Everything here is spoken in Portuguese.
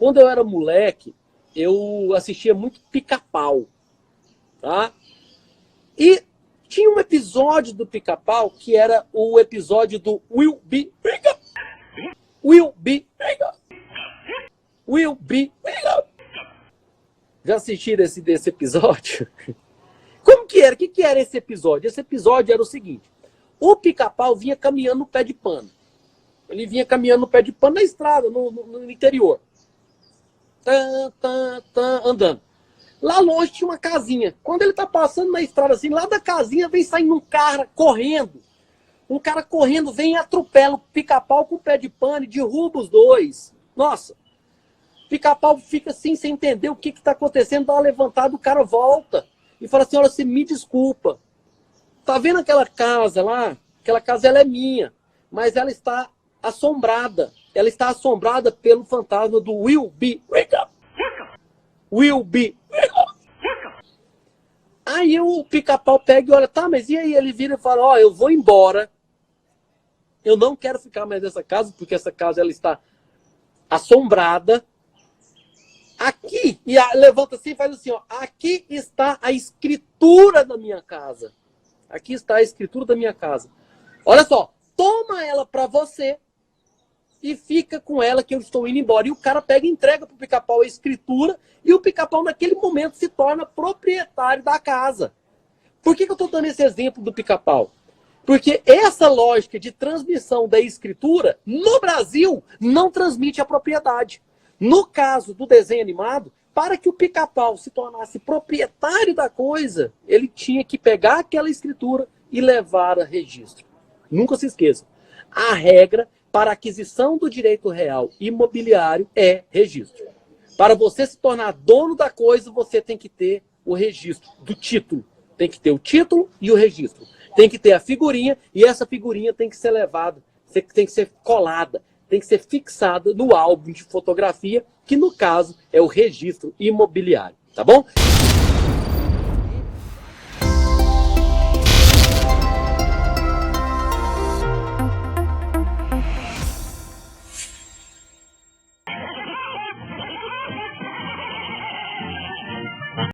Quando eu era moleque, eu assistia muito Pica-Pau, tá? E tinha um episódio do Pica-Pau que era o episódio do Will Be Bigger. Will Be Bigger. Will Be Bigger. Já assistiram desse episódio? Como que era? O que era esse episódio? Esse episódio era o seguinte. O Pica-Pau vinha caminhando no pé de pano. Ele vinha caminhando no pé de pano na estrada, no interior. Andando. Lá longe tinha uma casinha. Quando ele tá passando na estrada assim, lá da casinha vem saindo um cara correndo. Um cara correndo, vem e atropela o Pica-Pau com o pé de pano e derruba os dois. Nossa. Pica-Pau fica assim, sem entender o que tá acontecendo, dá uma levantada, o cara volta. E fala assim, olha, você me desculpa. Tá vendo aquela casa lá? Aquela casa ela é minha. Mas ela está assombrada. Ela está assombrada pelo fantasma do Will Be Bigger. Will Be Bigger. Aí o Pica-Pau pega e olha, tá, mas e aí? Ele vira e fala, ó, eu vou embora. Eu não quero ficar mais nessa casa, porque essa casa ela está assombrada. Aqui, e levanta assim e faz assim, ó, aqui está a escritura da minha casa. Aqui está a escritura da minha casa. Olha só, toma ela para você e fica com ela que eu estou indo embora. E o cara pega e entrega pro Pica-Pau a escritura e o Pica-Pau naquele momento se torna proprietário da casa. Por que eu estou dando esse exemplo do Pica-Pau? Porque essa lógica de transmissão da escritura, no Brasil, não transmite a propriedade. No caso do desenho animado, para que o Pica-Pau se tornasse proprietário da coisa, ele tinha que pegar aquela escritura e levar a registro. Nunca se esqueça. A regra para a aquisição do direito real imobiliário é registro. Para você se tornar dono da coisa, você tem que ter o registro do título. Tem que ter o título e o registro. Tem que ter a figurinha e essa figurinha tem que ser levada, tem que ser colada, tem que ser fixada no álbum de fotografia, que no caso é o registro imobiliário. Tá bom?